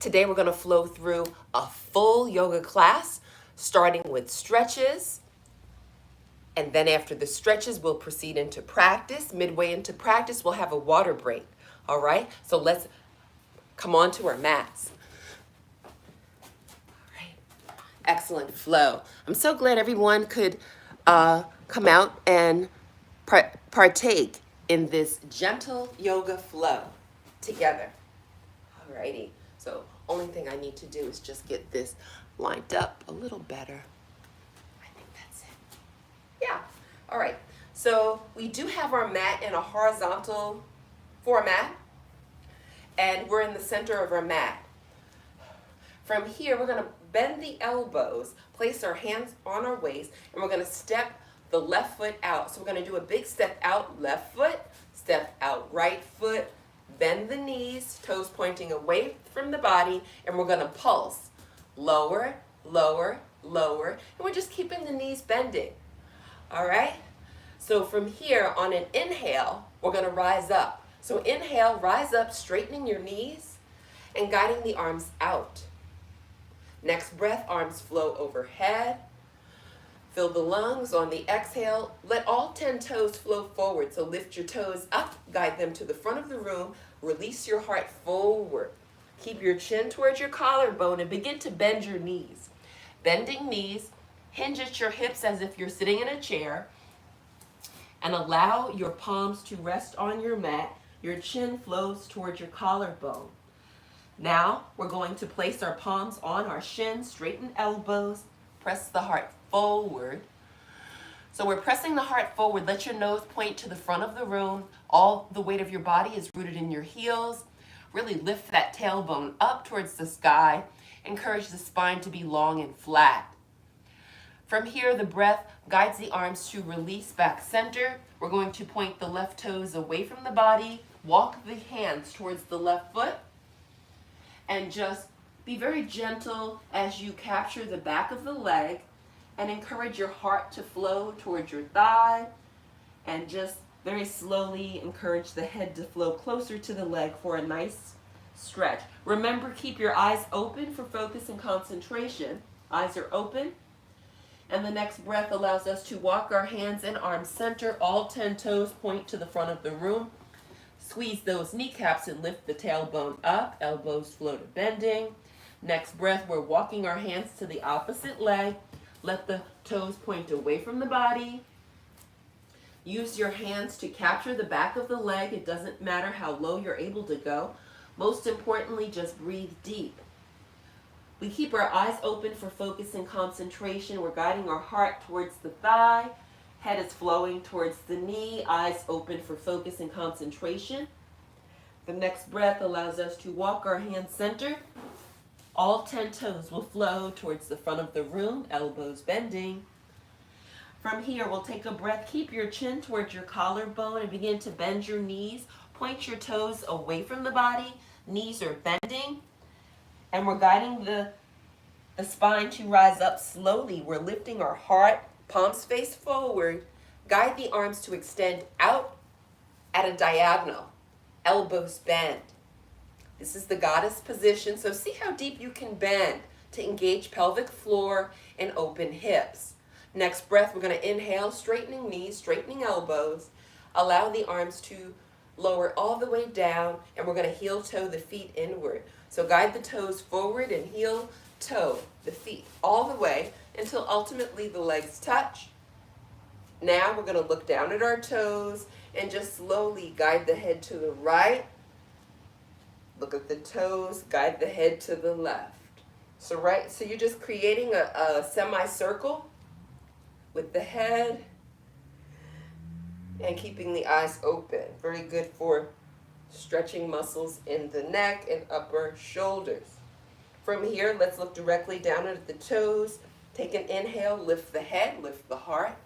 Today we're going to flow through a full yoga class, starting with stretches. And then after the stretches, we'll proceed into practice. Midway into practice, we'll have a water break. All right? So let's come on to our mats. All right. Excellent flow. I'm so glad everyone could come out and partake in this gentle yoga flow together. All righty. So only thing I need to do is just get this lined up a little better. I think that's it. Yeah. All right. So we do have our mat in a horizontal format, and we're in the center of our mat. From here, we're going to bend the elbows, place our hands on our waist, and we're going to step the left foot out. So we're going to do a big step out, left foot, step out, right foot, bend the knees, toes pointing away from the body, and we're going to pulse. Lower, lower, lower, and we're just keeping the knees bending. All right? So from here, on an inhale, we're going to rise up. So inhale, rise up, straightening your knees and guiding the arms out. Next breath, arms flow overhead. Fill the lungs on the exhale. Let all 10 toes flow forward. So lift your toes up, guide them to the front of the room. Release your heart forward. Keep your chin towards your collarbone and begin to bend your knees. Bending knees, hinge at your hips as if you're sitting in a chair, and allow your palms to rest on your mat. Your chin flows towards your collarbone. Now we're going to place our palms on our shins, straighten elbows, press the heart forward. So we're pressing the heart forward. Let your nose point to the front of the room. All the weight of your body is rooted in your heels. Really lift that tailbone up towards the sky. Encourage the spine to be long and flat. From here, the breath guides the arms to release back center. We're going to point the left toes away from the body. Walk the hands towards the left foot. And just be very gentle as you capture the back of the leg and encourage your heart to flow towards your thigh, and just very slowly encourage the head to flow closer to the leg for a nice stretch. Remember, keep your eyes open for focus and concentration. Eyes are open. And the next breath allows us to walk our hands and arms center. All 10 toes point to the front of the room. Squeeze those kneecaps and lift the tailbone up. Elbows flow to bending. Next breath, we're walking our hands to the opposite leg. Let the toes point away from the body. Use your hands to capture the back of the leg. It doesn't matter how low you're able to go. Most importantly, just breathe deep. We keep our eyes open for focus and concentration. We're guiding our heart towards the thigh. Head is flowing towards the knee. Eyes open for focus and concentration. The next breath allows us to walk our hands center. All 10 toes will flow towards the front of the room, elbows bending. From here, we'll take a breath. Keep your chin towards your collarbone and begin to bend your knees. Point your toes away from the body. Knees are bending. And we're guiding the spine to rise up slowly. We're lifting our heart, palms face forward. Guide the arms to extend out at a diagonal. Elbows bend. This is the goddess position, so see how deep you can bend to engage pelvic floor and open hips. Next breath, we're going to inhale, straightening knees, straightening elbows. Allow the arms to lower all the way down, and we're going to heel toe the feet inward. So guide the toes forward and heel toe the feet all the way until ultimately the legs touch. Now we're going to look down at our toes and just slowly guide the head to the right. Look at the toes, guide the head to the left. So you're just creating a semicircle with the head and keeping the eyes open. Very good for stretching muscles in the neck and upper shoulders. From here, let's look directly down at the toes. Take an inhale, lift the head, lift the heart.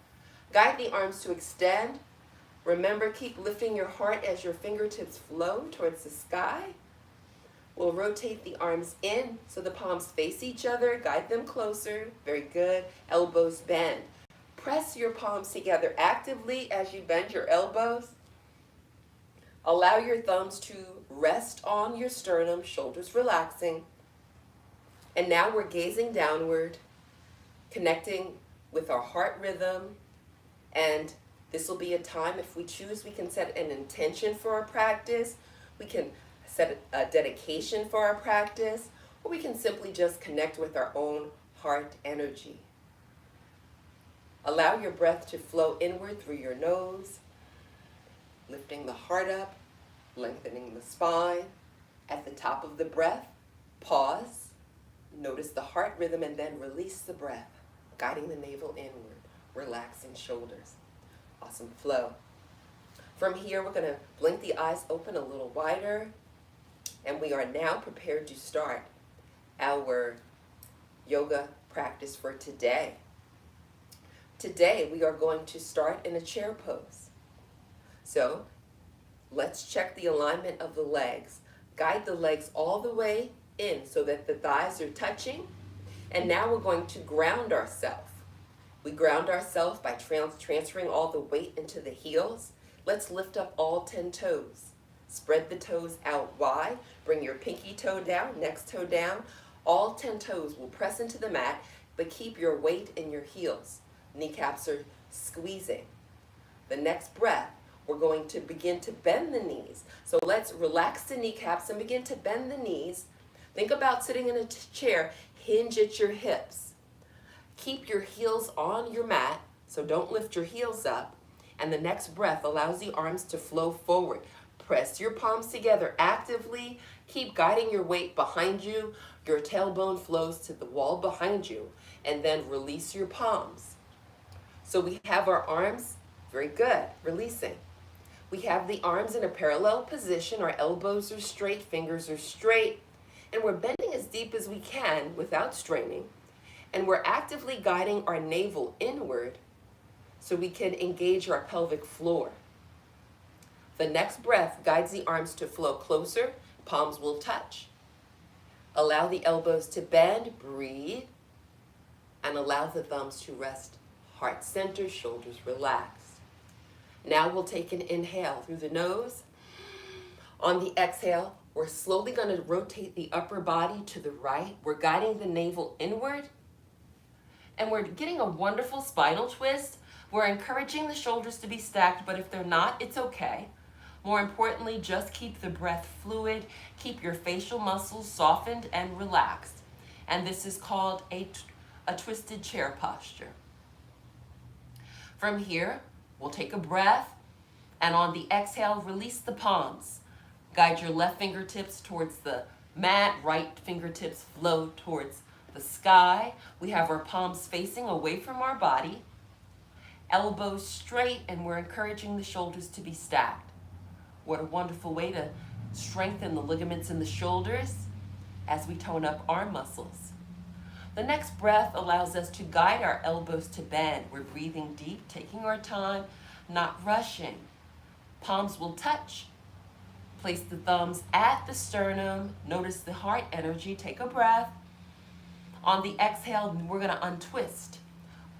Guide the arms to extend. Remember, keep lifting your heart as your fingertips flow towards the sky. We'll rotate the arms in so the palms face each other. Guide them closer. Very good. Elbows bend. Press your palms together actively as you bend your elbows. Allow your thumbs to rest on your sternum, shoulders relaxing. And now we're gazing downward, connecting with our heart rhythm. And this will be a time, if we choose, we can set an intention for our practice. We can set a dedication for our practice, or we can simply just connect with our own heart energy. Allow your breath to flow inward through your nose, lifting the heart up, lengthening the spine. At the top of the breath, pause, notice the heart rhythm, and then release the breath, guiding the navel inward, relaxing shoulders. Awesome flow. From here, we're going to blink the eyes open a little wider, and we are now prepared to start our yoga practice for today. Today, we are going to start in a chair pose. So, let's check the alignment of the legs. Guide the legs all the way in so that the thighs are touching. And now we're going to ground ourselves. We ground ourselves by transferring all the weight into the heels. Let's lift up all 10 toes. Spread the toes out wide. Bring your pinky toe down, next toe down. All 10 toes will press into the mat, but keep your weight in your heels. Kneecaps are squeezing. The next breath, we're going to begin to bend the knees. So let's relax the kneecaps and begin to bend the knees. Think about sitting in a chair, hinge at your hips. Keep your heels on your mat, so don't lift your heels up. And the next breath allows the arms to flow forward. Press your palms together actively. Keep guiding your weight behind you. Your tailbone flows to the wall behind you. And then release your palms. So we have our arms, very good, releasing. We have the arms in a parallel position. Our elbows are straight, fingers are straight. And we're bending as deep as we can without straining. And we're actively guiding our navel inward so we can engage our pelvic floor. The next breath guides the arms to flow closer. Palms will touch. Allow the elbows to bend, breathe, and allow the thumbs to rest. Heart center, shoulders relaxed. Now we'll take an inhale through the nose. On the exhale, we're slowly going to rotate the upper body to the right. We're guiding the navel inward. And we're getting a wonderful spinal twist. We're encouraging the shoulders to be stacked, but if they're not, it's okay. More importantly, just keep the breath fluid. Keep your facial muscles softened and relaxed. And this is called a twisted chair posture. From here, we'll take a breath, and on the exhale, release the palms. Guide your left fingertips towards the mat, right fingertips flow towards the sky. We have our palms facing away from our body, elbows straight, and we're encouraging the shoulders to be stacked. What a wonderful way to strengthen the ligaments in the shoulders as we tone up our muscles. The next breath allows us to guide our elbows to bend. We're breathing deep, taking our time, not rushing. Palms will touch. Place the thumbs at the sternum. Notice the heart energy. Take a breath. On the exhale, we're going to untwist.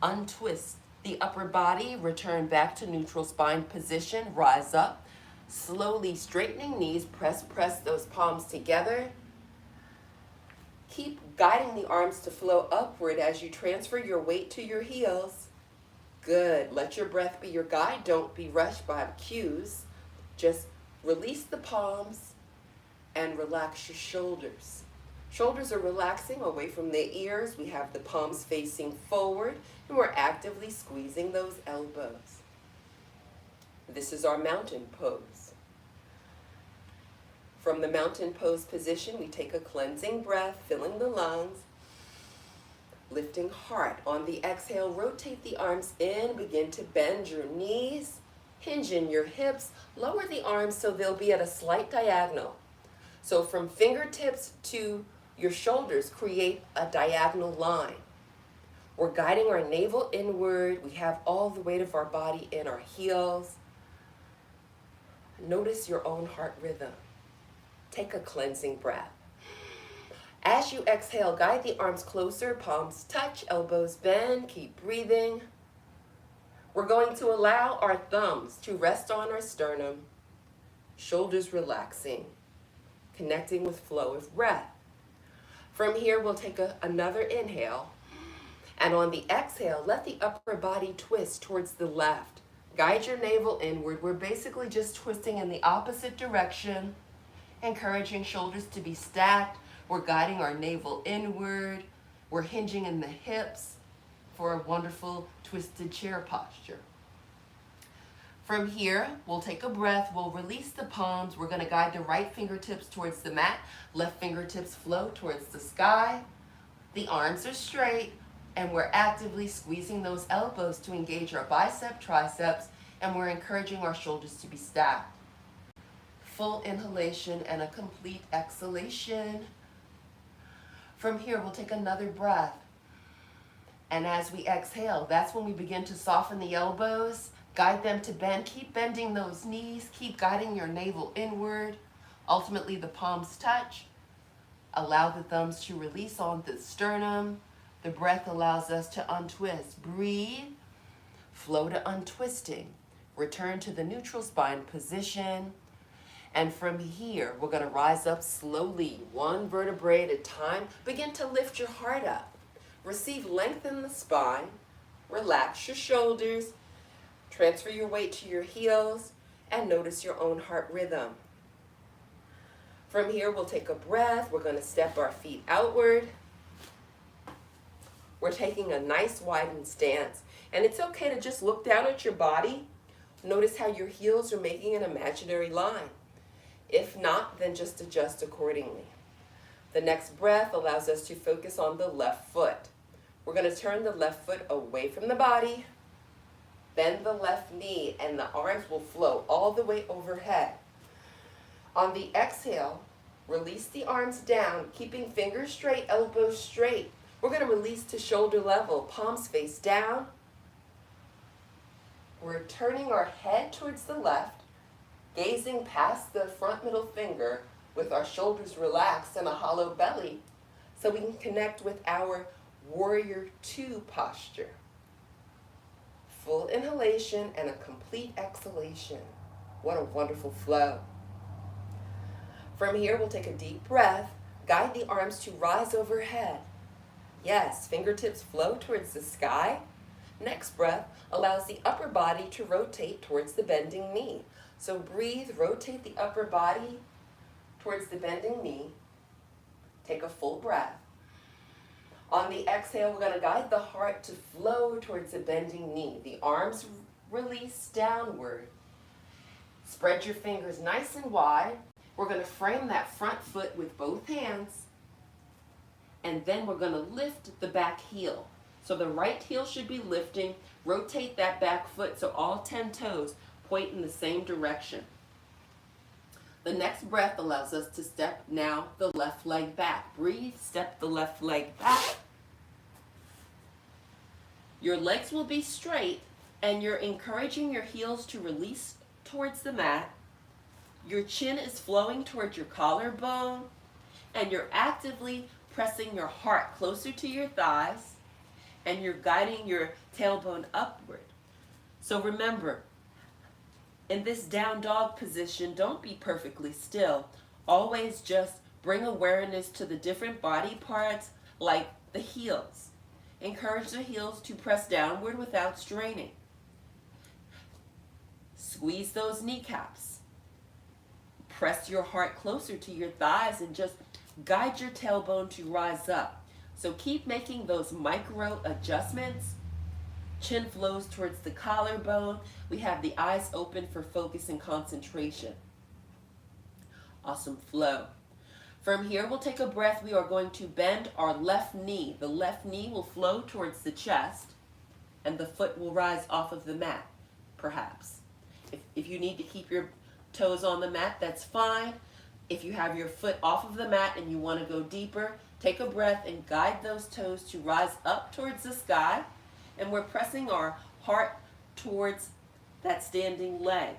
Untwist the upper body. Return back to neutral spine position. Rise up. Slowly straightening knees. Press those palms together. Keep guiding the arms to flow upward as you transfer your weight to your heels. Good. Let your breath be your guide. Don't be rushed by cues. Just release the palms and relax your shoulders. Shoulders are relaxing away from the ears. We have the palms facing forward, and we're actively squeezing those elbows. This is our mountain pose. From the mountain pose position, we take a cleansing breath, filling the lungs, lifting heart. On the exhale, rotate the arms in, begin to bend your knees, hinge in your hips, lower the arms so they'll be at a slight diagonal. So from fingertips to your shoulders, create a diagonal line. We're guiding our navel inward. We have all the weight of our body in our heels. Notice your own heart rhythm. Take a cleansing breath. As you exhale, guide the arms closer, palms touch, elbows bend, keep breathing. We're going to allow our thumbs to rest on our sternum, shoulders relaxing, connecting with flow of breath. From here, we'll take another inhale. And on the exhale, let the upper body twist towards the left. Guide your navel inward. We're basically just twisting in the opposite direction, encouraging shoulders to be stacked. We're guiding our navel inward. We're hinging in the hips for a wonderful twisted chair posture. From here, we'll take a breath. We'll release the palms. We're going to guide the right fingertips towards the mat. Left fingertips flow towards the sky. The arms are straight, and we're actively squeezing those elbows to engage our bicep, triceps, and we're encouraging our shoulders to be stacked. Full inhalation and a complete exhalation. From here, we'll take another breath. And as we exhale, that's when we begin to soften the elbows, guide them to bend. Keep bending those knees. Keep guiding your navel inward. Ultimately, the palms touch. Allow the thumbs to release on the sternum. The breath allows us to untwist. Breathe. Flow to untwisting. Return to the neutral spine position. And from here, we're going to rise up slowly, one vertebrae at a time. Begin to lift your heart up. Receive length in the spine. Relax your shoulders. Transfer your weight to your heels and notice your own heart rhythm. From here, we'll take a breath. We're going to step our feet outward. We're taking a nice widened stance. And it's okay to just look down at your body. Notice how your heels are making an imaginary line. If not, then just adjust accordingly. The next breath allows us to focus on the left foot. We're going to turn the left foot away from the body. Bend the left knee and the arms will flow all the way overhead. On the exhale, release the arms down, keeping fingers straight, elbows straight. We're going to release to shoulder level, palms face down. We're turning our head towards the left, gazing past the front middle finger with our shoulders relaxed and a hollow belly so we can connect with our warrior two posture. Full inhalation and a complete exhalation. What a wonderful flow. From here, we'll take a deep breath. Guide the arms to rise overhead. Yes, fingertips flow towards the sky. Next breath allows the upper body to rotate towards the bending knee. So breathe, rotate the upper body towards the bending knee. Take a full breath. On the exhale, we're going to guide the heart to flow towards the bending knee. The arms release downward. Spread your fingers nice and wide. We're going to frame that front foot with both hands. And then we're going to lift the back heel. So the right heel should be lifting. Rotate that back foot so all 10 toes point in the same direction. The next breath allows us to step now the left leg back. Breathe, step the left leg back. Your legs will be straight and you're encouraging your heels to release towards the mat. Your chin is flowing towards your collarbone and you're actively pressing your heart closer to your thighs and you're guiding your tailbone upward. So remember, in this down dog position, don't be perfectly still. Always just bring awareness to the different body parts like the heels. Encourage the heels to press downward without straining. Squeeze those kneecaps. Press your heart closer to your thighs and just guide your tailbone to rise up. So keep making those micro adjustments. Chin flows towards the collarbone. We have the eyes open for focus and concentration. Awesome flow. From here, we'll take a breath. We are going to bend our left knee. The left knee will flow towards the chest and the foot will rise off of the mat, perhaps. If you need to keep your toes on the mat, that's fine. If you have your foot off of the mat and you want to go deeper, take a breath and guide those toes to rise up towards the sky. And we're pressing our heart towards that standing leg.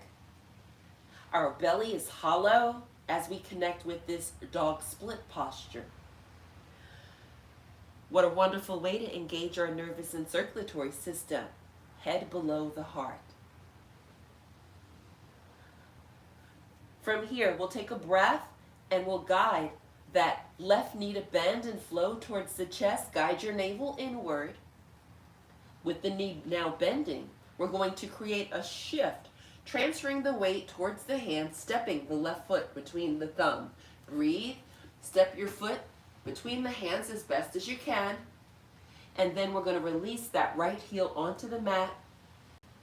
Our belly is hollow as we connect with this dog split posture. What a wonderful way to engage our nervous and circulatory system. Head below the heart. From here, we'll take a breath and we'll guide that left knee to bend and flow towards the chest. Guide your navel inward. With the knee now bending, we're going to create a shift, transferring the weight towards the hand, stepping the left foot between the thumb. Breathe, step your foot between the hands as best as you can, and then we're going to release that right heel onto the mat.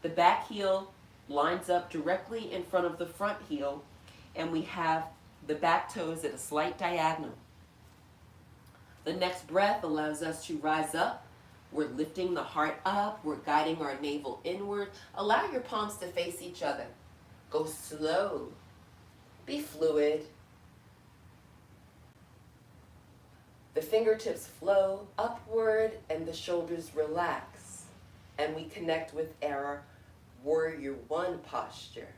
The back heel lines up directly in front of the front heel, and we have the back toes at a slight diagonal. The next breath allows us to rise up. We're lifting the heart up. We're guiding our navel inward. Allow your palms to face each other. Go slow. Be fluid. The fingertips flow upward and the shoulders relax. And we connect with our Warrior One posture.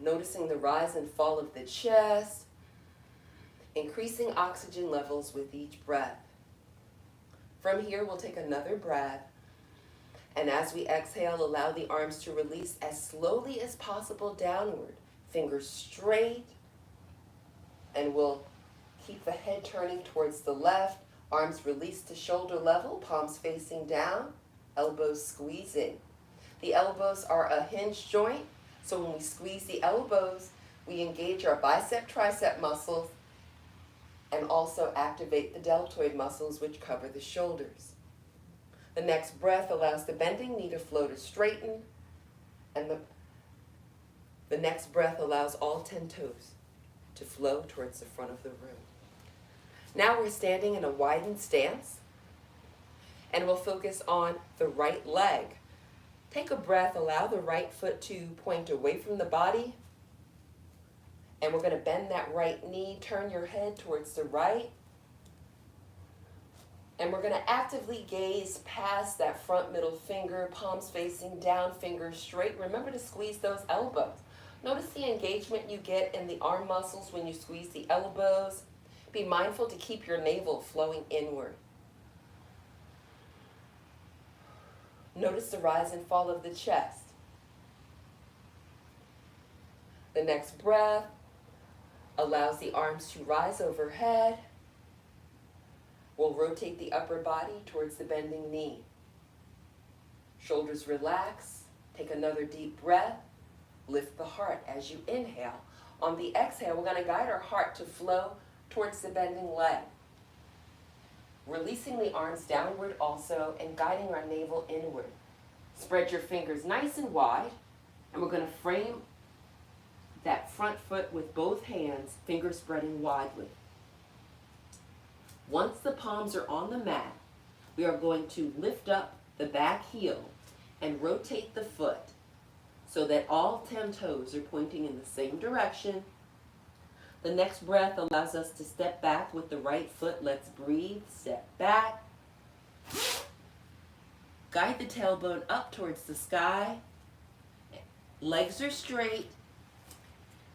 Noticing the rise and fall of the chest, increasing oxygen levels with each breath. From here, we'll take another breath, and as we exhale, allow the arms to release as slowly as possible downward. Fingers straight, and we'll keep the head turning towards the left, arms released to shoulder level, palms facing down, elbows squeezing. The elbows are a hinge joint, so when we squeeze the elbows, we engage our bicep, tricep muscles, and also activate the deltoid muscles which cover the shoulders. The next breath allows the bending knee to flow to straighten, and the next breath allows all 10 toes to flow towards the front of the room. Now we're standing in a widened stance, and we'll focus on the right leg. Take a breath, allow the right foot to point away from the body, and we're going to bend that right knee, turn your head towards the right, and we're going to actively gaze past that front middle finger, palms facing down, fingers straight. Remember to squeeze those elbows. Notice the engagement you get in the arm muscles when you squeeze the elbows. Be mindful to keep your navel flowing inward. Notice the rise and fall of the chest. The next breath allows the arms to rise overhead. We'll rotate the upper body towards the bending knee. Shoulders relax. Take another deep breath. Lift the heart as you inhale. On the exhale, we're going to guide our heart to flow towards the bending leg. Releasing the arms downward also and guiding our navel inward. Spread your fingers nice and wide, and we're going to frame that front foot with both hands, fingers spreading widely. Once the palms are on the mat, we are going to lift up the back heel and rotate the foot so that all 10 toes are pointing in the same direction. The next breath allows us to step back with the right foot. Let's breathe, step back. Guide the tailbone up towards the sky. Legs are straight.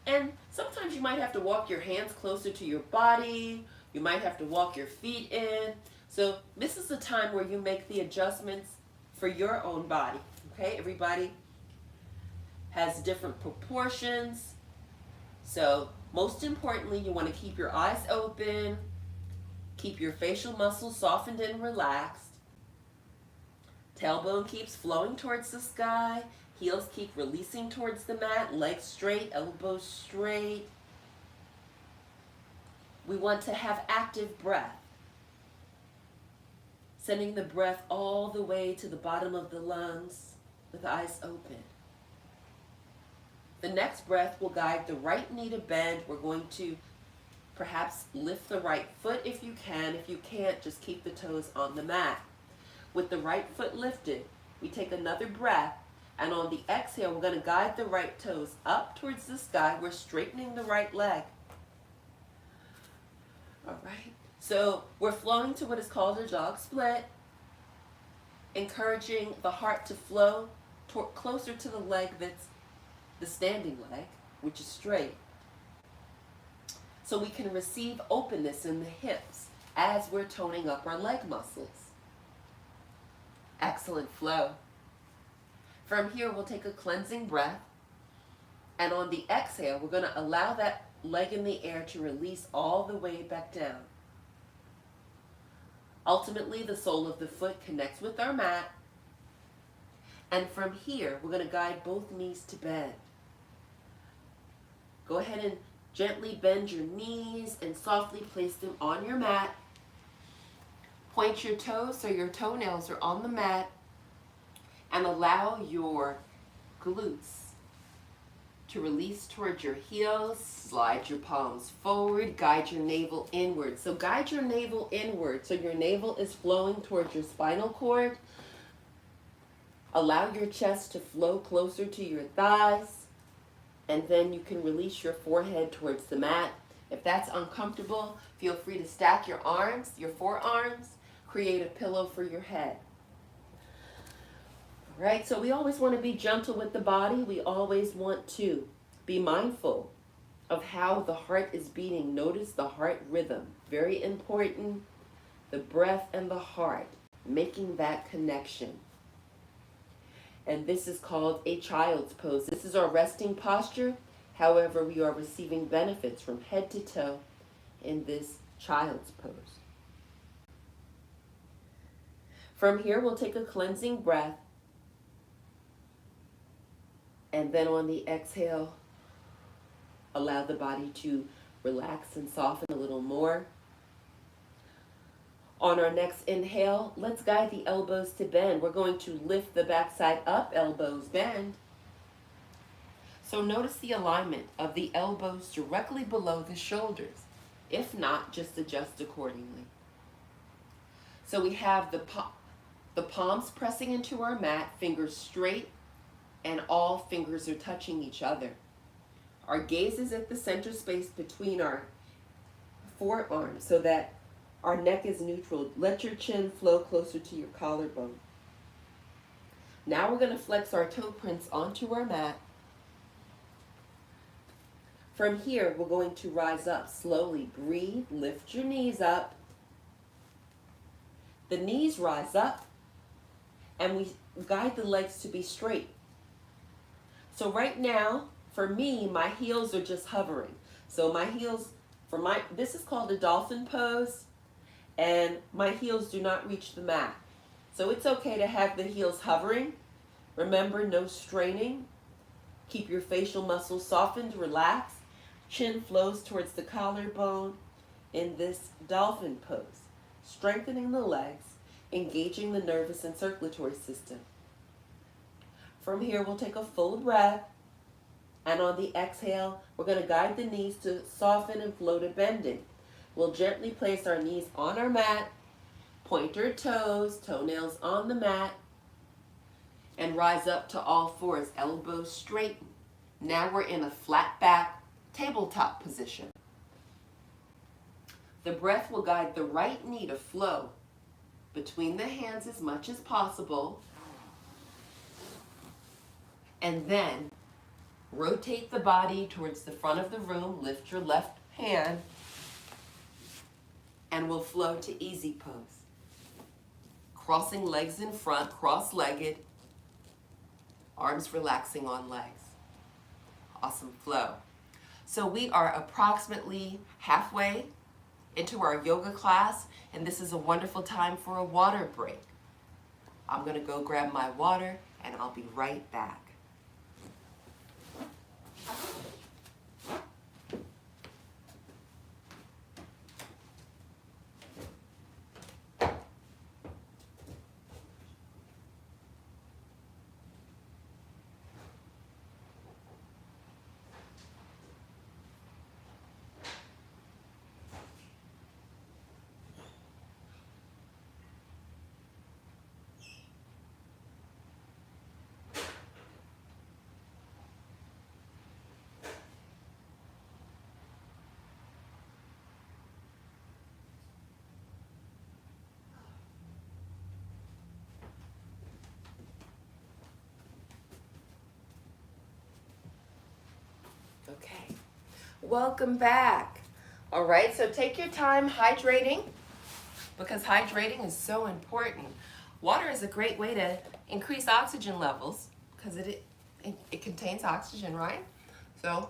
And sometimes you might have to walk your hands closer to your body. You might have to walk your feet in. So this is the time where you make the adjustments for your own body. Okay, everybody has different proportions. So most importantly, you want to keep your eyes open, keep your facial muscles softened and relaxed. Tailbone keeps flowing towards the sky. Heels keep releasing towards the mat. Legs straight, elbows straight. We want to have active breath. Sending the breath all the way to the bottom of the lungs with eyes open. The next breath will guide the right knee to bend. We're going to perhaps lift the right foot if you can. If you can't, just keep the toes on the mat. With the right foot lifted, we take another breath, and on the exhale, we're going to guide the right toes up towards the sky. We're straightening the right leg. All right. So we're flowing to what is called a dog split, encouraging the heart to flow closer to the leg that's the standing leg, which is straight, so we can receive openness in the hips as we're toning up our leg muscles. Excellent flow. From here, we'll take a cleansing breath, And on the exhale, we're going to allow that leg in the air to release all the way back down. Ultimately, the sole of the foot connects with our mat. And from here, we're going to guide both knees to bend. Go ahead and gently bend your knees and softly place them on your mat. Point your toes so your toenails are on the mat. And allow your glutes to release towards your heels. Slide your palms forward. Guide your navel inward. So guide your navel inward so your navel is flowing towards your spinal cord. Allow your chest to flow closer to your thighs. And then you can release your forehead towards the mat. If that's uncomfortable, feel free to stack your arms, your forearms. Create a pillow for your head. Right, so we always want to be gentle with the body. We always want to be mindful of how the heart is beating. Notice the heart rhythm. Very important. The breath and the heart, making that connection. And this is called a child's pose. This is our resting posture. However, we are receiving benefits from head to toe in this child's pose. From here, we'll take a cleansing breath. And then on the exhale, allow the body to relax and soften a little more. On our next inhale, let's guide the elbows to bend. We're going to lift the backside up, elbows bend. So notice the alignment of the elbows directly below the shoulders. If not, just adjust accordingly. So we have the palms pressing into our mat, fingers straight, and all fingers are touching each other. Our gaze is at the center space between our forearms so that our neck is neutral. Let your chin flow closer to your collarbone. Now we're going to flex our toe prints onto our mat. From here, we're going to rise up slowly. Breathe, lift your knees up. The knees rise up, and we guide the legs to be straight. So right now, for me, my heels are just hovering. So my heels, this is called a dolphin pose, and my heels do not reach the mat. So it's okay to have the heels hovering. Remember, no straining. Keep your facial muscles softened, relaxed. Chin flows towards the collarbone in this dolphin pose, strengthening the legs, engaging the nervous and circulatory system. From here, we'll take a full breath, and on the exhale, we're going to guide the knees to soften and flow to bending. We'll gently place our knees on our mat, pointer toes, toenails on the mat, and rise up to all fours, elbows straighten. Now we're in a flat back tabletop position. The breath will guide the right knee to flow between the hands as much as possible. And then rotate the body towards the front of the room. Lift your left hand and we'll flow to easy pose. Crossing legs in front, cross-legged, arms relaxing on legs. Awesome flow. So we are approximately halfway into our yoga class, and this is a wonderful time for a water break. I'm going to go grab my water and I'll be right back. Okay, welcome back. All right, so take your time hydrating because hydrating is so important. Water is a great way to increase oxygen levels because it contains oxygen, right? So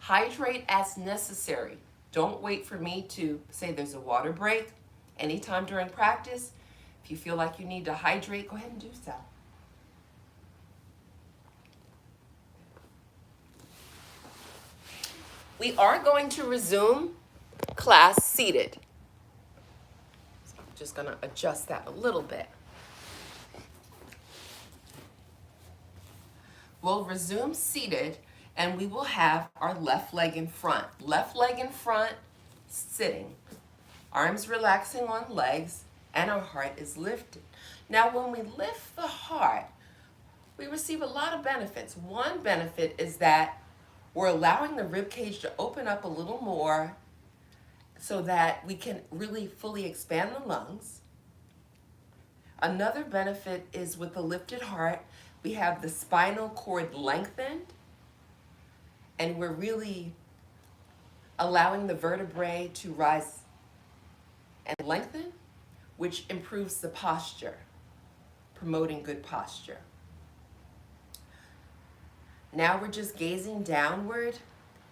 hydrate as necessary. Don't wait for me to say there's a water break. Anytime during practice, if you feel like you need to hydrate, go ahead and do so. We are going to resume class seated. So I'm just going to adjust that a little bit. We'll resume seated, and we will have our left leg in front. Left leg in front, sitting. Arms relaxing on legs, and our heart is lifted. Now, when we lift the heart, we receive a lot of benefits. One benefit is that we're allowing the rib cage to open up a little more so that we can really fully expand the lungs. Another benefit is with the lifted heart, we have the spinal cord lengthened, and we're really allowing the vertebrae to rise and lengthen, which improves the posture, promoting good posture. Now we're just gazing downward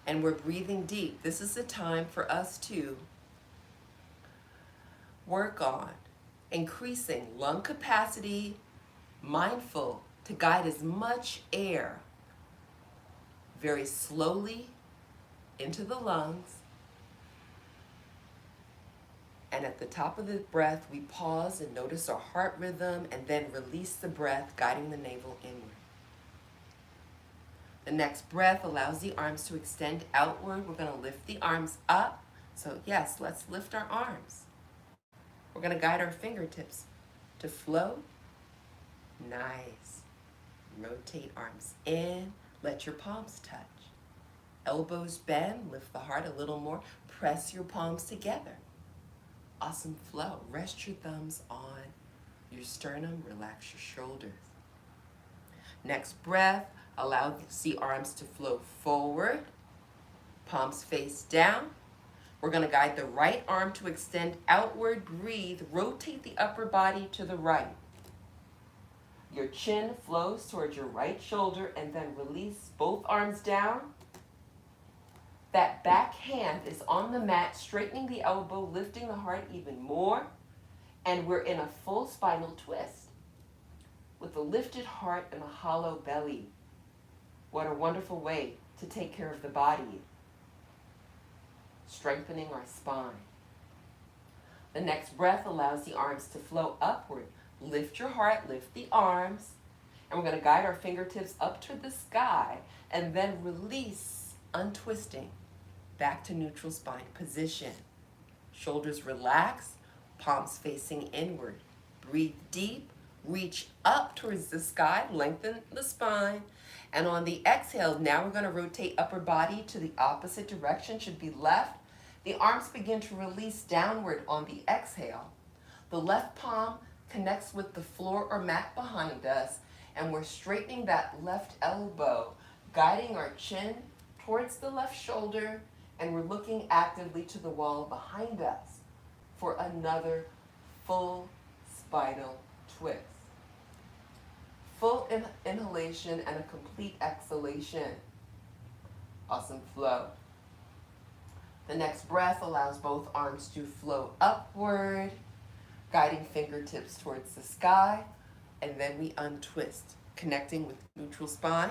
and we're breathing deep. This is the time for us to work on increasing lung capacity, mindful to guide as much air very slowly into the lungs. And at the top of the breath, we pause and notice our heart rhythm and then release the breath, guiding the navel inward. The next breath allows the arms to extend outward. We're going to lift the arms up. So yes, let's lift our arms. We're going to guide our fingertips to float. Nice. Rotate arms in. Let your palms touch. Elbows bend. Lift the heart a little more. Press your palms together. Awesome flow. Rest your thumbs on your sternum. Relax your shoulders. Next breath. Allow the arms to flow forward. Palms face down. We're going to guide the right arm to extend outward. Breathe. Rotate the upper body to the right. Your chin flows towards your right shoulder and then release both arms down. That back hand is on the mat, straightening the elbow, lifting the heart even more. And we're in a full spinal twist with a lifted heart and a hollow belly. What a wonderful way to take care of the body, strengthening our spine. The next breath allows the arms to flow upward. Lift your heart, lift the arms, and we're going to guide our fingertips up to the sky and then release, untwisting, back to neutral spine position. Shoulders relax, palms facing inward. Breathe deep, reach up towards the sky, lengthen the spine. And on the exhale, now we're going to rotate upper body to the opposite direction, should be left. The arms begin to release downward on the exhale. The left palm connects with the floor or mat behind us, and we're straightening that left elbow, guiding our chin towards the left shoulder, and we're looking actively to the wall behind us for another full spinal twist. Full inhalation and a complete exhalation. Awesome flow. The next breath allows both arms to flow upward, guiding fingertips towards the sky, and then we untwist, connecting with neutral spine.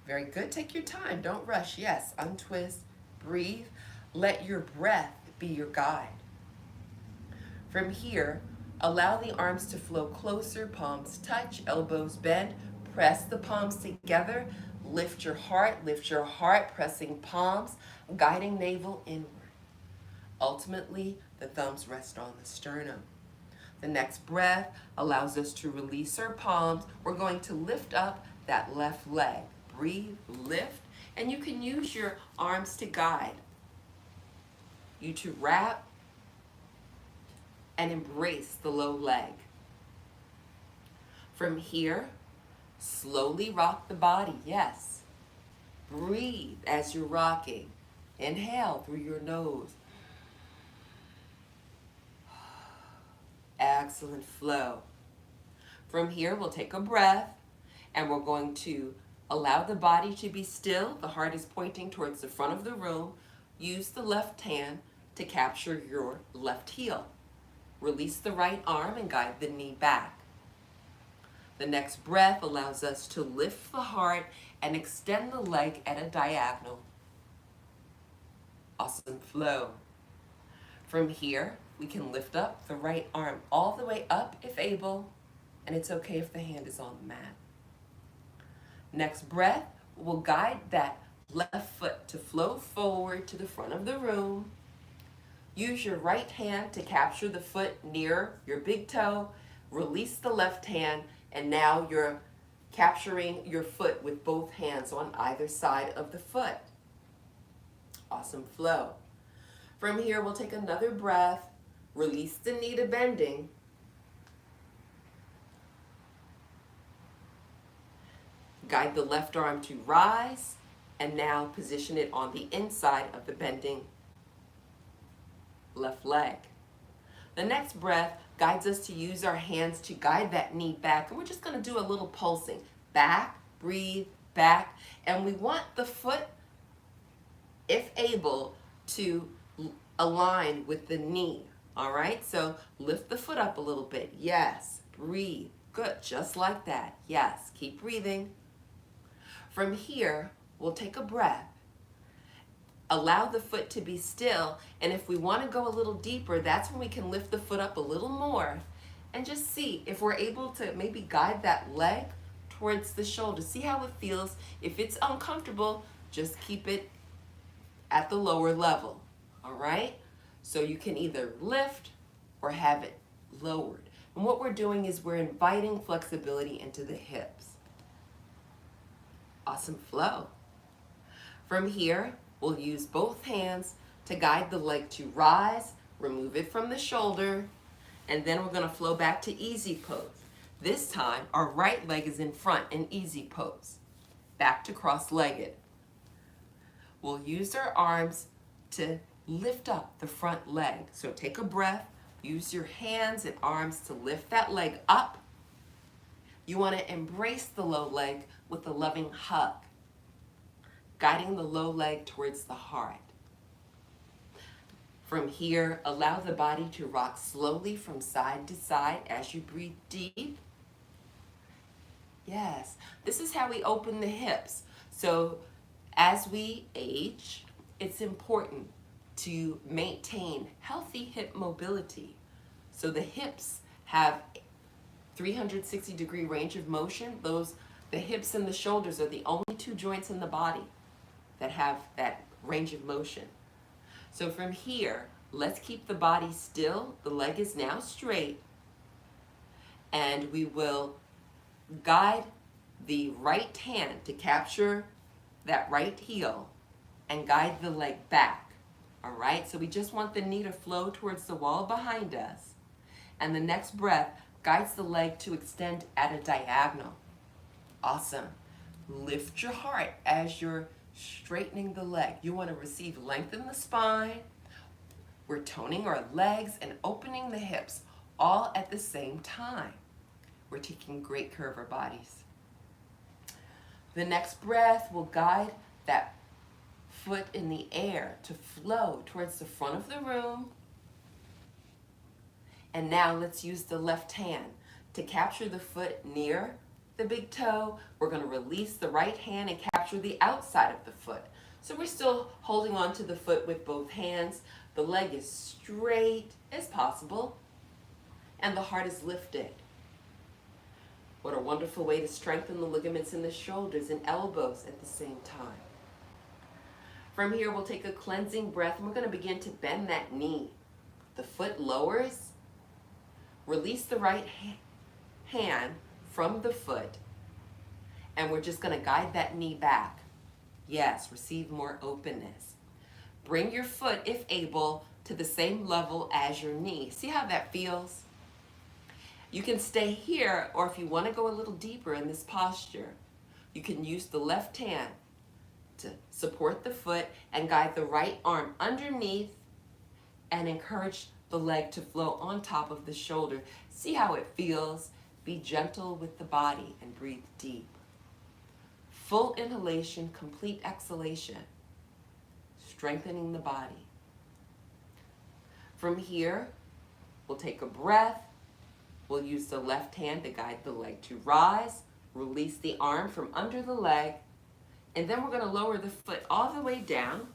Very good. Take your time. Don't rush. Yes, untwist, breathe. Let your breath be your guide. From here, allow the arms to flow closer, palms touch, elbows bend, press the palms together, lift your heart, pressing palms, guiding navel inward. Ultimately, the thumbs rest on the sternum. The next breath allows us to release our palms. We're going to lift up that left leg. Breathe, lift, and you can use your arms to guide you to wrap and embrace the low leg. From here, slowly rock the body, yes. Breathe as you're rocking. Inhale through your nose. Excellent flow. From here, we'll take a breath and we're going to allow the body to be still. The heart is pointing towards the front of the room. Use the left hand to capture your left heel. Release the right arm and guide the knee back. The next breath allows us to lift the heart and extend the leg at a diagonal. Awesome flow. From here, we can lift up the right arm all the way up if able, and it's okay if the hand is on the mat. Next breath will guide that left foot to flow forward to the front of the room. Use your right hand to capture the foot near your big toe. Release the left hand, and now you're capturing your foot with both hands on either side of the foot. Awesome flow. From here, we'll take another breath. Release the knee to bending. Guide the left arm to rise, and now position it on the inside of the bending left leg. The next breath guides us to use our hands to guide that knee back, and we're just going to do a little pulsing. Back, breathe, back, and we want the foot, if able, to align with the knee. All right, so lift the foot up a little bit. Yes, breathe. Good, just like that. Yes, keep breathing. From here, we'll take a breath. Allow the foot to be still, and if we want to go a little deeper, that's when we can lift the foot up a little more and just see if we're able to maybe guide that leg towards the shoulder. See how it feels. If it's uncomfortable, just keep it at the lower level, all right? So you can either lift or have it lowered. And what we're doing is we're inviting flexibility into the hips. Awesome flow. From here, we'll use both hands to guide the leg to rise, remove it from the shoulder, and then we're going to flow back to easy pose. This time, our right leg is in front in easy pose. Back to cross-legged. We'll use our arms to lift up the front leg. So take a breath, use your hands and arms to lift that leg up. You want to embrace the low leg with a loving hug, guiding the low leg towards the heart. From here, allow the body to rock slowly from side to side as you breathe deep. Yes, this is how we open the hips. So as we age, it's important to maintain healthy hip mobility. So the hips have 360-degree range of motion. The hips and the shoulders are the only two joints in the body that have that range of motion. So from here, let's keep the body still. The leg is now straight, and we will guide the right hand to capture that right heel and guide the leg back. All right, so we just want the knee to flow towards the wall behind us. And the next breath guides the leg to extend at a diagonal. Awesome. Lift your heart as you're straightening the leg. You want to receive length in the spine. We're toning our legs and opening the hips all at the same time. We're taking great care of our bodies. The next breath will guide that foot in the air to flow towards the front of the room. And now let's use the left hand to capture the foot near the big toe. We're going to release the right hand and capture the outside of the foot. So we're still holding on to the foot with both hands. The leg is straight as possible, and the heart is lifted. What a wonderful way to strengthen the ligaments in the shoulders and elbows at the same time. From here, we'll take a cleansing breath, and we're going to begin to bend that knee. The foot lowers. Release the right hand from the foot, and we're just going to guide that knee back. Yes, receive more openness. Bring your foot, if able, to the same level as your knee. See how that feels? You can stay here, or if you want to go a little deeper in this posture, you can use the left hand to support the foot and guide the right arm underneath and encourage the leg to flow on top of the shoulder. See how it feels Be gentle with the body and breathe deep. Full inhalation, complete exhalation, strengthening the body. From here, we'll take a breath. We'll use the left hand to guide the leg to rise, release the arm from under the leg, and then we're going to lower the foot all the way down.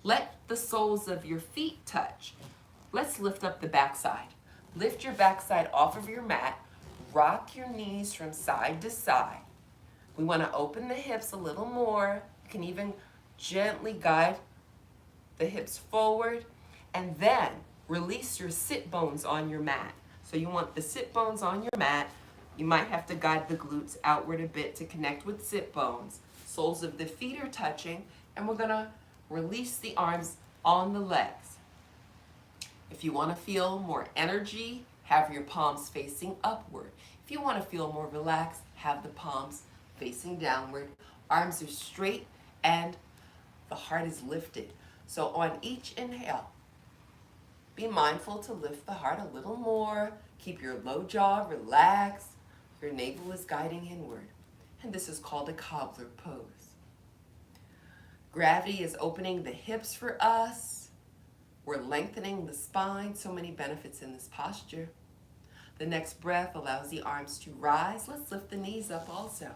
Let the soles of your feet touch. Let's lift up the backside. Lift your backside off of your mat. Rock your knees from side to side. We want to open the hips a little more. You can even gently guide the hips forward, and then release your sit bones on your mat. So you want the sit bones on your mat. You might have to guide the glutes outward a bit to connect with sit bones. Soles of the feet are touching, and we're going to release the arms on the legs. If you want to feel more energy, have your palms facing upward. If you want to feel more relaxed, have the palms facing downward. Arms are straight and the heart is lifted. So on each inhale, be mindful to lift the heart a little more. Keep your low jaw relaxed. Your navel is guiding inward. And this is called a cobbler pose. Gravity is opening the hips for us. We're lengthening the spine. So many benefits in this posture. The next breath allows the arms to rise. Let's lift the knees up also.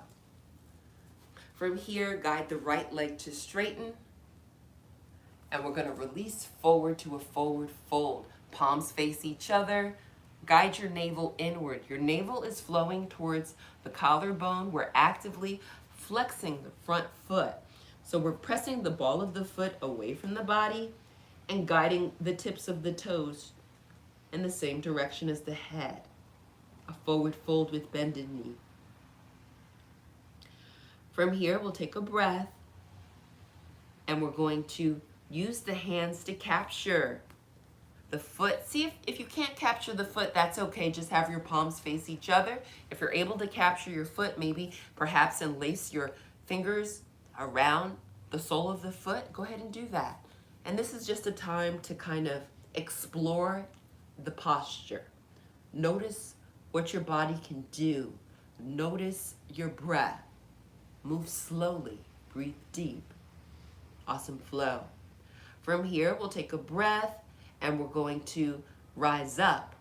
From here, guide the right leg to straighten. And we're going to release forward to a forward fold. Palms face each other. Guide your navel inward. Your navel is flowing towards the collarbone. We're actively flexing the front foot. So we're pressing the ball of the foot away from the body and guiding the tips of the toes in the same direction as the head. A forward fold with bended knee. From here, we'll take a breath, and we're going to use the hands to capture the foot. See if you can't capture the foot, that's okay. Just have your palms face each other. If you're able to capture your foot, maybe perhaps enlace your fingers around the sole of the foot, go ahead and do that. And this is just a time to kind of explore the posture. Notice what your body can do. Notice your breath. Move slowly, breathe deep. Awesome flow. From here, we'll take a breath and we're going to rise up,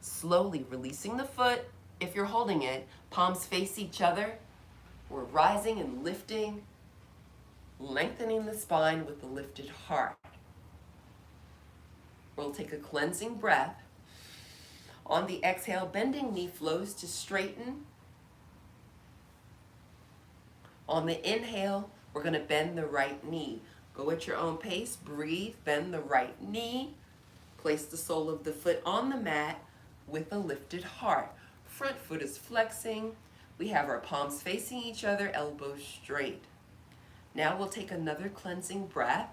slowly releasing the foot. If you're holding it, palms face each other. We're rising and lifting, lengthening the spine with the lifted heart. We'll take a cleansing breath. On the exhale, bending knee flows to straighten. On the inhale, we're going to bend the right knee. Go at your own pace, breathe, bend the right knee. Place the sole of the foot on the mat with a lifted heart. Front foot is flexing. We have our palms facing each other, elbows straight. Now we'll take another cleansing breath.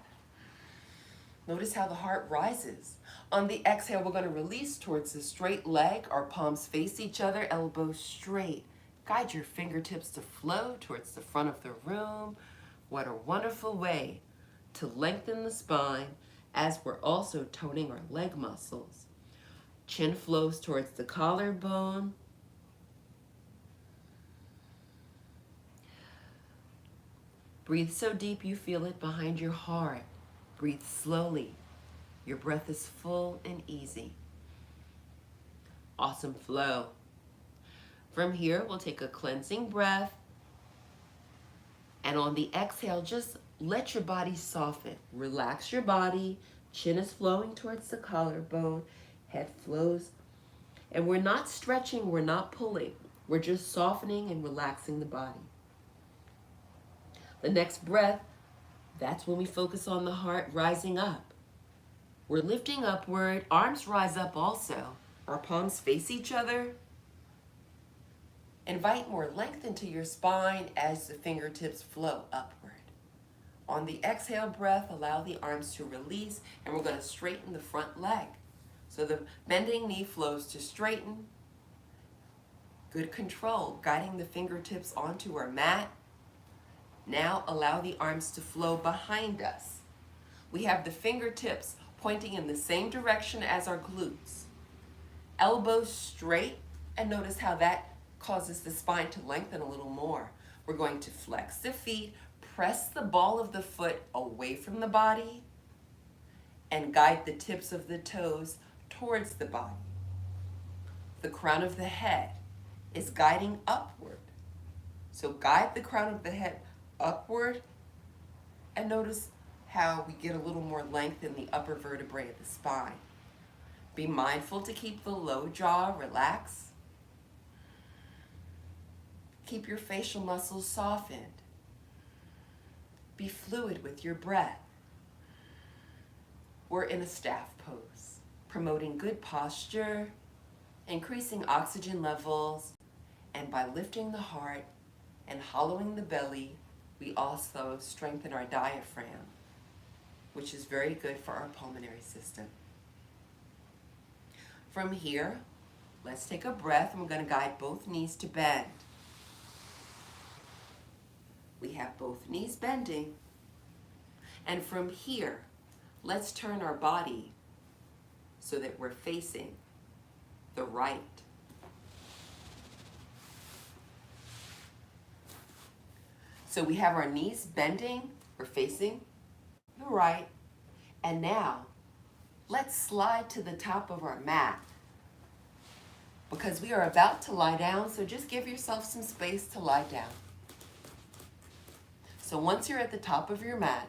Notice how the heart rises. On the exhale, we're going to release towards the straight leg. Our palms face each other, elbows straight. Guide your fingertips to flow towards the front of the room. What a wonderful way to lengthen the spine as we're also toning our leg muscles. Chin flows towards the collarbone. Breathe so deep you feel it behind your heart. Breathe slowly. Your breath is full and easy. Awesome flow. From here, we'll take a cleansing breath. And on the exhale, just let your body soften. Relax your body. Chin is flowing towards the collarbone. Head flows. And we're not stretching, we're not pulling. We're just softening and relaxing the body. The next breath, that's when we focus on the heart rising up. We're lifting upward. Arms rise up also. Our palms face each other. Invite more length into your spine as the fingertips flow upward. On the exhale breath, allow the arms to release, and we're going to straighten the front leg. So the bending knee flows to straighten. Good control, guiding the fingertips onto our mat. Now allow the arms to flow behind us. We have the fingertips pointing in the same direction as our glutes. Elbows straight, And notice how that causes the spine to lengthen a little more. We're going to flex the feet, press the ball of the foot away from the body, and guide the tips of the toes towards the body. The crown of the head is guiding upward. So guide the crown of the head upward, and notice how we get a little more length in the upper vertebrae of the spine. Be mindful to keep the low jaw relaxed. Keep your facial muscles softened. Be fluid with your breath. We're in a staff pose, promoting good posture, increasing oxygen levels, and by lifting the heart and hollowing the belly, we also strengthen our diaphragm, which is very good for our pulmonary system. From here, let's take a breath, and we're going to guide both knees to bend. We have both knees bending. And from here, let's turn our body so that we're facing the right. So we have our knees bending, we're facing the right. And now, let's slide to the top of our mat, because we are about to lie down, so just give yourself some space to lie down. So once you're at the top of your mat,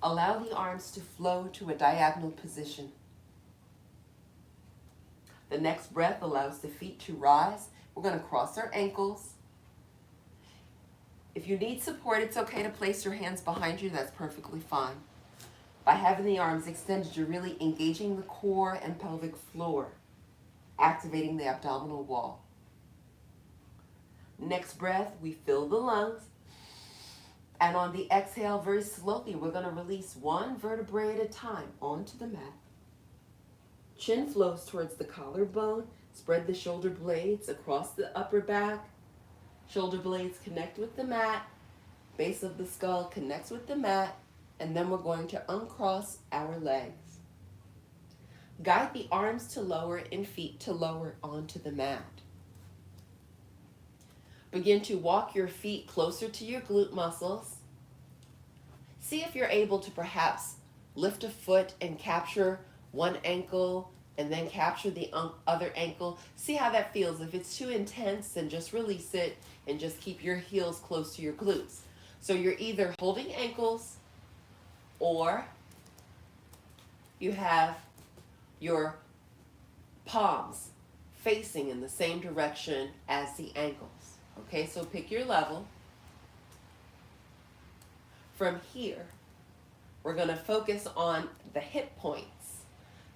allow the arms to flow to a diagonal position. The next breath allows the feet to rise. We're going to cross our ankles. If you need support, it's okay to place your hands behind you. That's perfectly fine. By having the arms extended, you're really engaging the core and pelvic floor, activating the abdominal wall. Next breath, we fill the lungs. And on the exhale, very slowly, we're going to release one vertebrae at a time onto the mat. Chin flows towards the collarbone. Spread the shoulder blades across the upper back. Shoulder blades connect with the mat. Base of the skull connects with the mat. And then we're going to uncross our legs. Guide the arms to lower and feet to lower onto the mat. Begin to walk your feet closer to your glute muscles. See if you're able to perhaps lift a foot and capture one ankle and then capture the other ankle. See how that feels. If it's too intense, then just release it and just keep your heels close to your glutes. So you're either holding ankles or you have your palms facing in the same direction as the ankles. Okay, so pick your level. From here, we're going to focus on the hip points.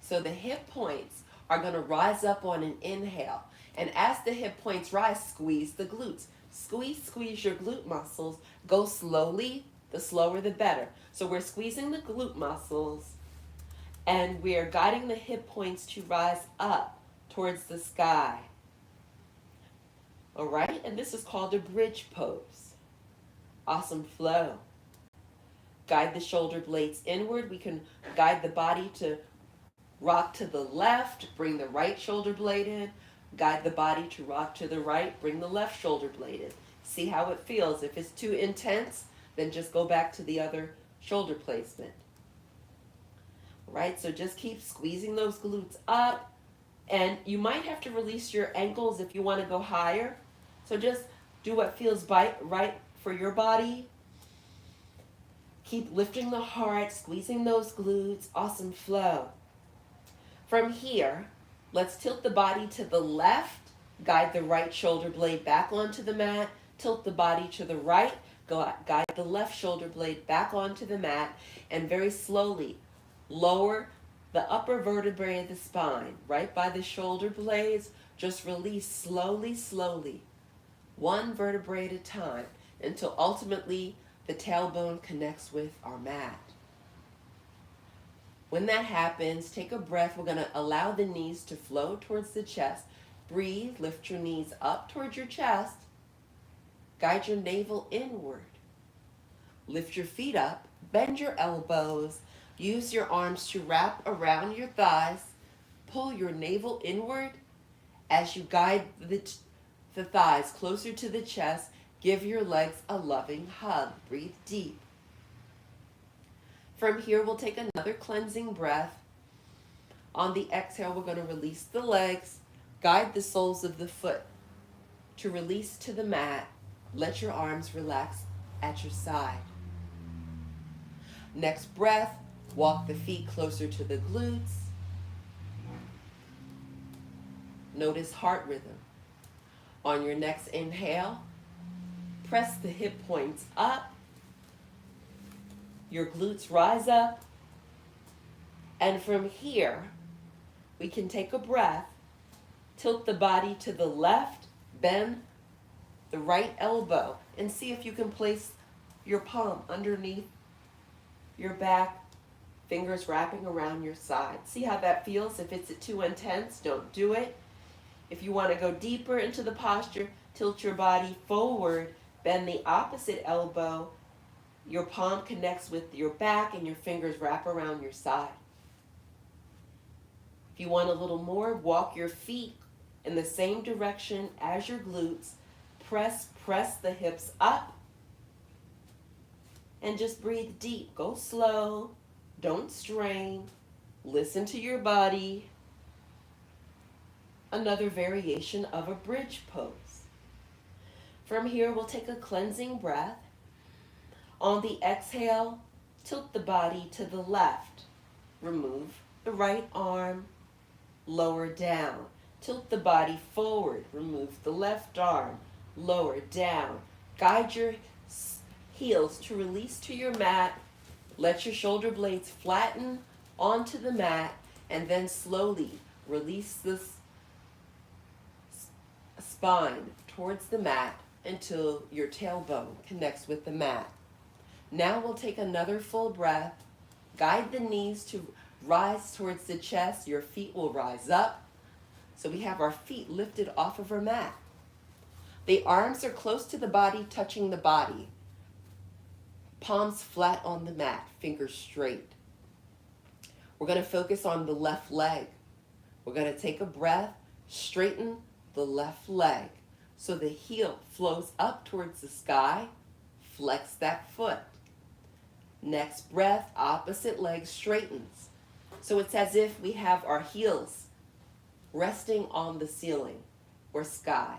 So the hip points are going to rise up on an inhale. And as the hip points rise, squeeze the glutes. Squeeze your glute muscles. Go slowly. The slower, the better. So we're squeezing the glute muscles, and we are guiding the hip points to rise up towards the sky. All right, and this is called a bridge pose. Awesome flow. Guide the shoulder blades inward. We can guide the body to rock to the left, bring the right shoulder blade in. Guide the body to rock to the right, bring the left shoulder blade in. See how it feels. If it's too intense, then just go back to the other shoulder placement. All right, so just keep squeezing those glutes up. And you might have to release your ankles if you want to go higher. So just do what feels right for your body. Keep lifting the heart, squeezing those glutes. Awesome flow. From here, let's tilt the body to the left. Guide the right shoulder blade back onto the mat. Tilt the body to the right. Guide the left shoulder blade back onto the mat. And very slowly lower the upper vertebrae of the spine, right by the shoulder blades. Just release slowly, slowly, one vertebrae at a time, until ultimately the tailbone connects with our mat. When that happens, take a breath. We're going to allow the knees to flow towards the chest. Breathe, lift your knees up towards your chest. Guide your navel inward. Lift your feet up, bend your elbows. Use your arms to wrap around your thighs. pull your navel inward as you guide the thighs closer to the chest. Give your legs a loving hug. Breathe deep. From here, we'll take another cleansing breath. On the exhale, we're going to release the legs, guide the soles of the foot to release to the mat. Let your arms relax at your side. Next breath, walk the feet closer to the glutes. Notice heart rhythm. On your next inhale, press the hip points up. Your glutes rise up. And from here, we can take a breath, tilt the body to the left, bend the right elbow, and see if you can place your palm underneath your back, fingers wrapping around your side. See how that feels? If it's too intense, don't do it. If you want to go deeper into the posture, tilt your body forward, bend the opposite elbow, your palm connects with your back, and your fingers wrap around your side. If you want a little more, walk your feet in the same direction as your glutes. Press the hips up. And just breathe deep. Go slow. Don't strain. Listen to your body. Another variation of a bridge pose. From here, we'll take a cleansing breath. On the exhale, tilt the body to the left. Remove the right arm. Lower down. Tilt the body forward. Remove the left arm. Lower down. Guide your heels to release to your mat. Let your shoulder blades flatten onto the mat, and then slowly release the spine towards the mat until your tailbone connects with the mat. Now we'll take another full breath. Guide the knees to rise towards the chest. Your feet will rise up. So we have our feet lifted off of our mat. The arms are close to the body, touching the body. Palms flat on the mat, fingers straight. We're going to focus on the left leg. We're going to take a breath, straighten the left leg so the heel flows up towards the sky. Flex that foot. Next breath, opposite leg straightens. So it's as if we have our heels resting on the ceiling or sky.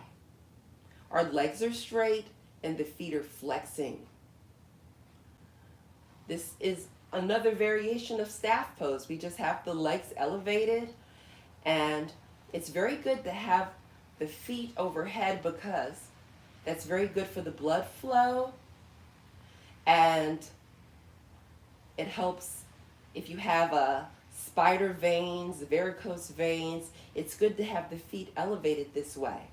Our legs are straight and the feet are flexing. This is another variation of staff pose. We just have the legs elevated, and it's very good to have the feet overhead because that's very good for the blood flow, and it helps if you have spider veins, varicose veins. It's good to have the feet elevated this way.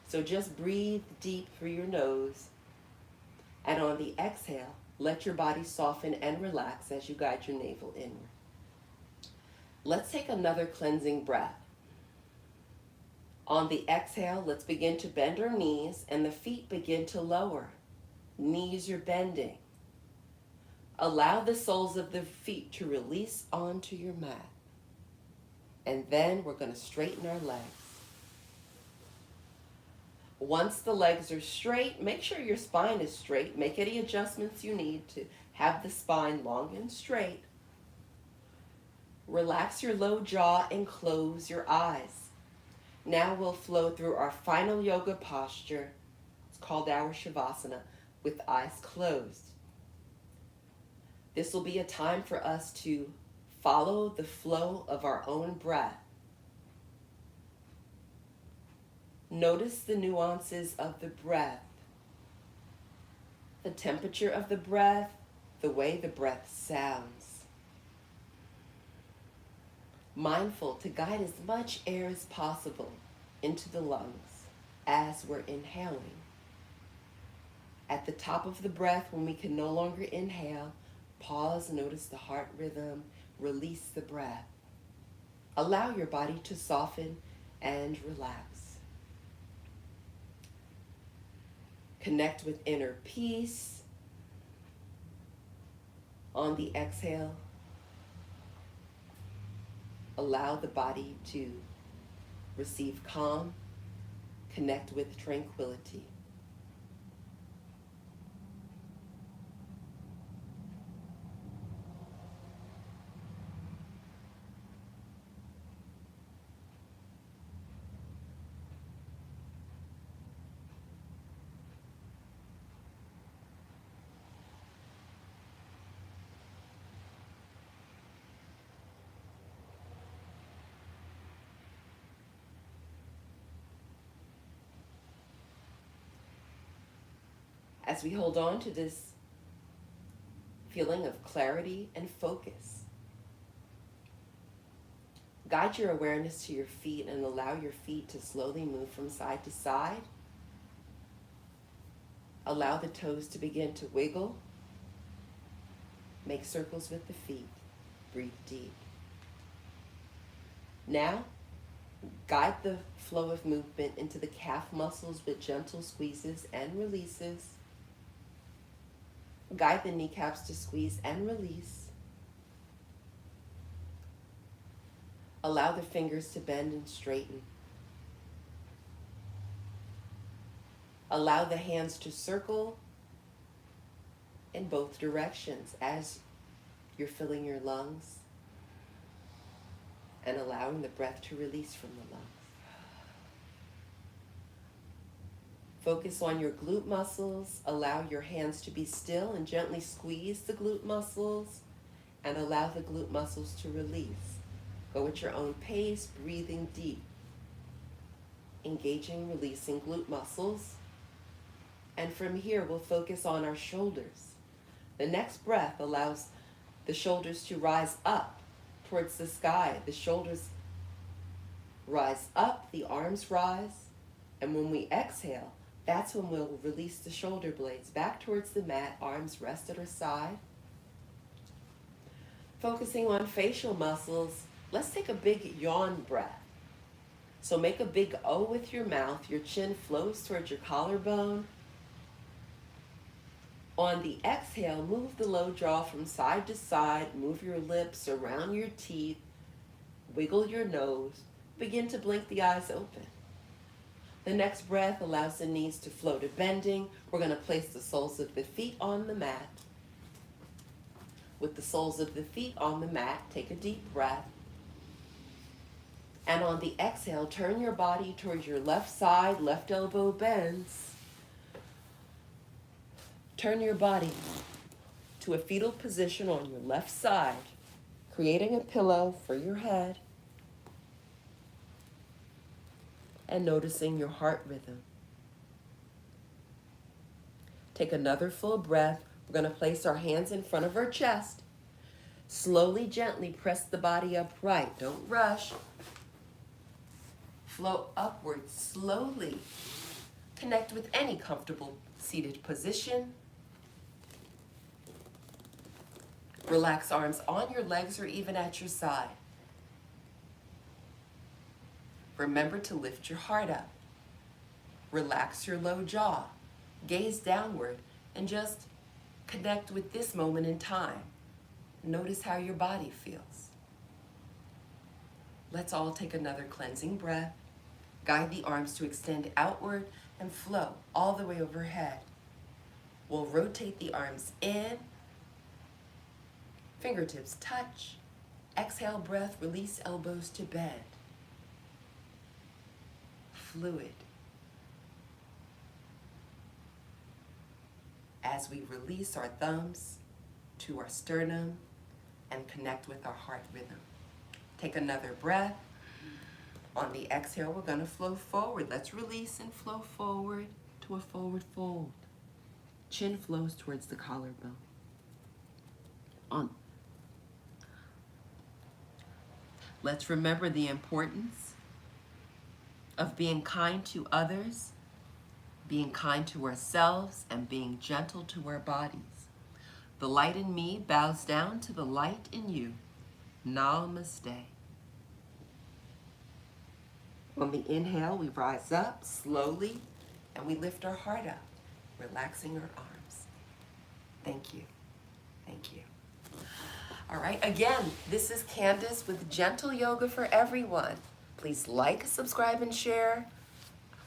So just breathe deep through your nose, and on the exhale, let your body soften and relax as you guide your navel inward. Let's take another cleansing breath. On the exhale, let's begin to bend our knees and the feet begin to lower. Knees are bending. Allow the soles of the feet to release onto your mat. And then we're going to straighten our legs. Once the legs are straight, make sure your spine is straight. Make any adjustments you need to have the spine long and straight. Relax your low jaw and close your eyes. Now we'll flow through our final yoga posture. It's called our Shavasana, with eyes closed. This will be a time for us to follow the flow of our own breath. Notice the nuances of the breath, the temperature of the breath, the way the breath sounds. Mindful to guide as much air as possible into the lungs as we're inhaling. At the top of the breath, when we can no longer inhale, pause, notice the heart rhythm, release the breath. Allow your body to soften and relax. Connect with inner peace. On the exhale, Allow the body to receive calm, connect with tranquility. As we hold on to this feeling of clarity and focus, guide your awareness to your feet and allow your feet to slowly move from side to side. Allow the toes to begin to wiggle. Make circles with the feet. Breathe deep. Now, guide the flow of movement into the calf muscles with gentle squeezes and releases. Guide the kneecaps to squeeze and release. Allow the fingers to bend and straighten. Allow the hands to circle in both directions as you're filling your lungs and allowing the breath to release from the lungs. Focus on your glute muscles. Allow your hands to be still and gently squeeze the glute muscles and allow the glute muscles to release. Go at your own pace, breathing deep. Engaging, releasing glute muscles. And from here, we'll focus on our shoulders. The next breath allows the shoulders to rise up towards the sky. The shoulders rise up, the arms rise. And when we exhale, that's when we'll release the shoulder blades back towards the mat, arms rest at our side. Focusing on facial muscles, let's take a big yawn breath. So make a big O with your mouth. Your chin flows towards your collarbone. On the exhale, move the low jaw from side to side. Move your lips around your teeth. Wiggle your nose. Begin to blink the eyes open. The next breath allows the knees to flow to bending. We're going to place the soles of the feet on the mat. With the soles of the feet on the mat, take a deep breath. And on the exhale, turn your body towards your left side, left elbow bends. Turn your body to a fetal position on your left side, creating a pillow for your head and noticing your heart rhythm. Take another full breath. We're going to place our hands in front of our chest. Slowly, gently press the body upright. Don't rush. Flow upwards slowly. Connect with any comfortable seated position. Relax arms on your legs or even at your side. Remember to lift your heart up. Relax your low jaw. Gaze downward and just connect with this moment in time. Notice how your body feels. Let's all take another cleansing breath. Guide the arms to extend outward and flow all the way overhead. We'll rotate the arms in. Fingertips touch. Exhale breath, release elbows to bend. Fluid. As we release our thumbs to our sternum and connect with our heart rhythm. Take another breath. On the exhale, we're going to flow forward. Let's release and flow forward to a forward fold. Chin flows towards the collarbone. Let's remember the importance of being kind to others, being kind to ourselves, and being gentle to our bodies. The light in me bows down to the light in you. Namaste. On the inhale, we rise up slowly and we lift our heart up, relaxing our arms. Thank you. Thank you. All right, again, this is Candace with Gentle Yoga for Everyone. Please like, subscribe, and share.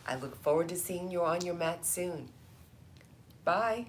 I look forward to seeing you on your mat soon. Bye.